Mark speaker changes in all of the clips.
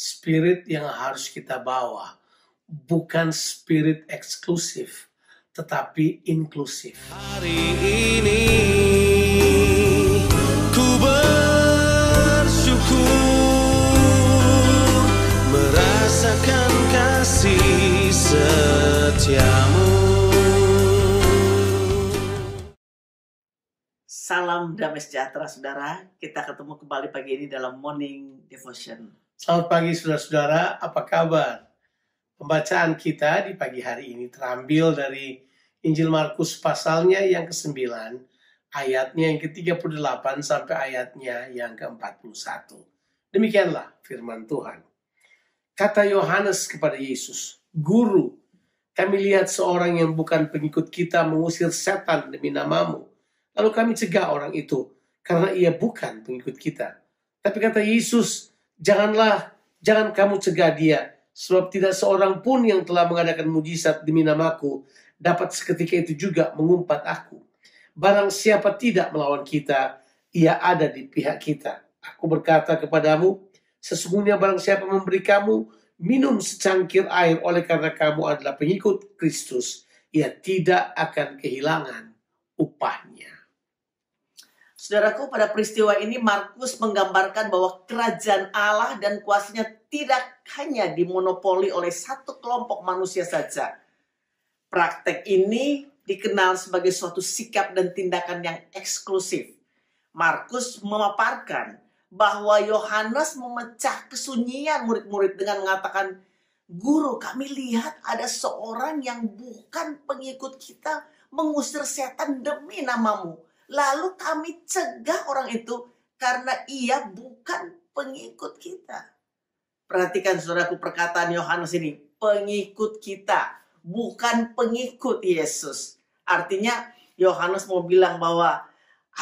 Speaker 1: spirit yang harus kita bawa bukan spirit eksklusif, tetapi inklusif.
Speaker 2: Hari ini ku bersyukur merasakan kasih setiamu.
Speaker 3: Salam damai sejahtera saudara, kita ketemu kembali pagi ini dalam Morning Devotion.
Speaker 1: Selamat pagi saudara-saudara, apa kabar? Pembacaan kita di pagi hari ini terambil dari Injil Markus pasalnya yang ke-9, ayatnya yang ke-38 sampai ayatnya yang ke-41. Demikianlah firman Tuhan. Kata Yohanes kepada Yesus, "Guru, kami lihat seorang yang bukan pengikut kita mengusir setan demi namamu. Lalu kami cegah orang itu karena ia bukan pengikut kita." Tapi kata Yesus, jangan kamu cegah dia, sebab tidak seorang pun yang telah mengadakan mujizat demi namaku dapat seketika itu juga mengumpat aku. Barang siapa tidak melawan kita, ia ada di pihak kita. Aku berkata kepadamu, sesungguhnya barang siapa memberi kamu minum secangkir air oleh karena kamu adalah pengikut Kristus, ia tidak akan kehilangan upahnya.
Speaker 3: Saudaraku, pada peristiwa ini Markus menggambarkan bahwa kerajaan Allah dan kuasanya tidak hanya dimonopoli oleh satu kelompok manusia saja. Praktek ini dikenal sebagai suatu sikap dan tindakan yang eksklusif. Markus memaparkan bahwa Yohanes memecah kesunyian murid-murid dengan mengatakan, "Guru, kami lihat ada seorang yang bukan pengikut kita mengusir setan demi namamu. Lalu kami cegah orang itu karena ia bukan pengikut kita." Perhatikan saudaraku perkataan Yohanes ini. Pengikut kita, bukan pengikut Yesus. Artinya Yohanes mau bilang bahwa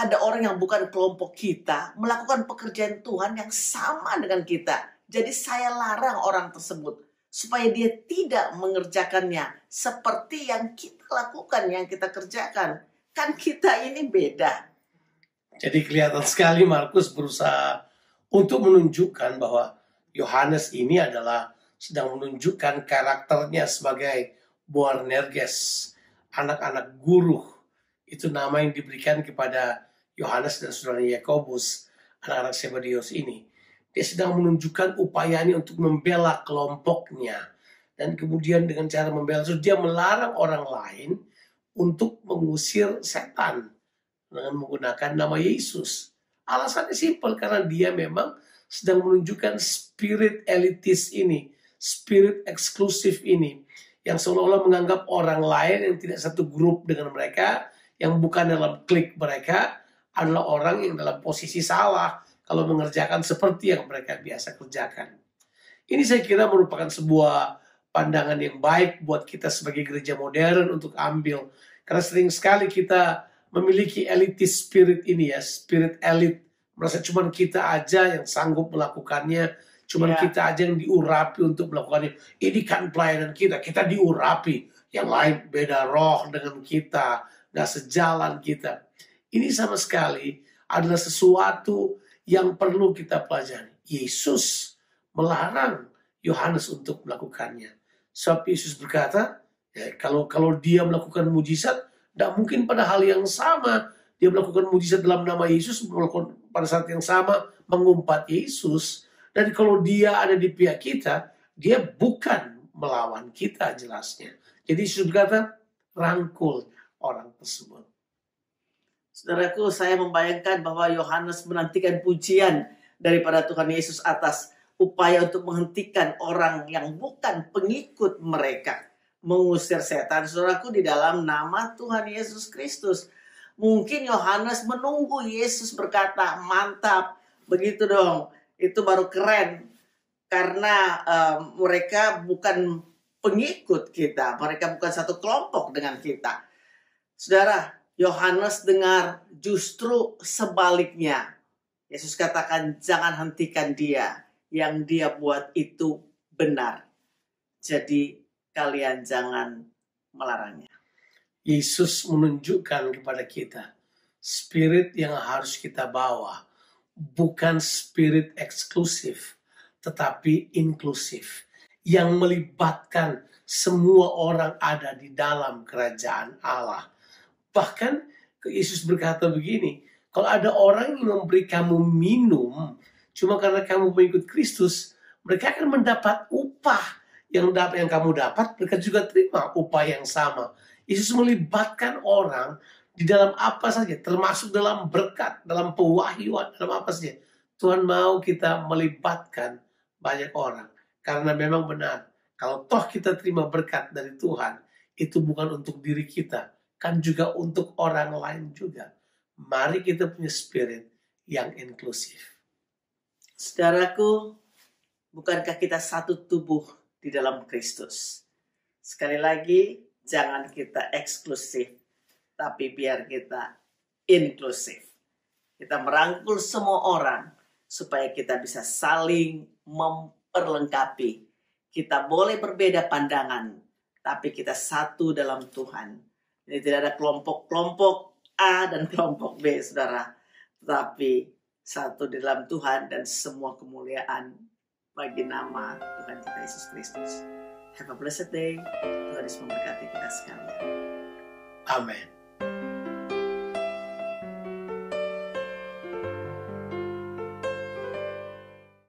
Speaker 3: ada orang yang bukan kelompok kita melakukan pekerjaan Tuhan yang sama dengan kita. Jadi saya larang orang tersebut supaya dia tidak mengerjakannya seperti yang kita lakukan, yang kita kerjakan. Kan kita ini beda.
Speaker 1: Jadi kelihatan sekali Markus berusaha untuk menunjukkan bahwa Yohanes ini adalah sedang menunjukkan karakternya sebagai Boanerges, anak-anak guru. Itu nama yang diberikan kepada Yohanes dan saudaranya Yakobus, anak-anak Zebedeus ini. Dia sedang menunjukkan upayanya untuk membela kelompoknya. Dan kemudian dengan cara membela itu dia melarang orang lain untuk mengusir setan dengan menggunakan nama Yesus. Alasannya simpel, karena dia memang sedang menunjukkan spirit elitis ini, spirit eksklusif ini, yang seolah-olah menganggap orang lain yang tidak satu grup dengan mereka, yang bukan dalam klik mereka, adalah orang yang dalam posisi salah kalau mengerjakan seperti yang mereka biasa kerjakan. Ini saya kira merupakan sebuah pandangan yang baik buat kita sebagai gereja modern untuk ambil. Karena sering sekali kita memiliki elitis spirit ini ya, spirit elit. Merasa cuma kita aja yang sanggup melakukannya, cuma kita aja yang diurapi untuk melakukannya. Ini kan pelayanan kita diurapi. Yang lain beda roh dengan kita, gak sejalan kita. Ini sama sekali adalah sesuatu yang perlu kita pelajari. Yesus melarang Yohanes untuk melakukannya. Sebab Yesus berkata, ya, kalau dia melakukan mujizat, tidak mungkin pada hal yang sama dia melakukan mujizat dalam nama Yesus, melakukan pada saat yang sama mengumpat Yesus. Dan kalau dia ada di pihak kita, dia bukan melawan kita jelasnya. Jadi Yesus berkata, rangkul orang tersebut.
Speaker 3: Saudaraku, saya membayangkan bahwa Yohanes menantikan pujian daripada Tuhan Yesus atas upaya untuk menghentikan orang yang bukan pengikut mereka mengusir setan. Saudaraku, di dalam nama Tuhan Yesus Kristus. Mungkin Yohanes menunggu Yesus berkata, "Mantap, begitu dong, itu baru keren." Karena mereka bukan pengikut kita, mereka bukan satu kelompok dengan kita. Saudara, Yohanes dengar justru sebaliknya. Yesus katakan, jangan hentikan dia, yang dia buat itu benar. Jadi kalian jangan melarangnya.
Speaker 1: Yesus menunjukkan kepada kita spirit yang harus kita bawa bukan spirit eksklusif, tetapi inklusif, yang melibatkan semua orang ada di dalam kerajaan Allah. Bahkan Yesus berkata begini, kalau ada orang yang memberi kamu minum cuma karena kamu mengikut Kristus, mereka akan mendapat upah yang kamu dapat, mereka juga terima upah yang sama. Yesus melibatkan orang di dalam apa saja, termasuk dalam berkat, dalam pewahyuan, dalam apa saja. Tuhan mau kita melibatkan banyak orang. Karena memang benar, kalau toh kita terima berkat dari Tuhan, itu bukan untuk diri kita, kan juga untuk orang lain juga. Mari kita punya spirit yang inklusif.
Speaker 3: Saudaraku, bukankah kita satu tubuh di dalam Kristus? Sekali lagi, jangan kita eksklusif, tapi biar kita inklusif. Kita merangkul semua orang supaya kita bisa saling memperlengkapi. Kita boleh berbeda pandangan, tapi kita satu dalam Tuhan. Jadi tidak ada kelompok-kelompok A dan kelompok B, saudara. Tapi satu di dalam Tuhan dan semua kemuliaan bagi nama Tuhan kita Yesus Kristus. Have a blessed day. Tuhan Yesus memberkati kita sekalian.
Speaker 1: Amin.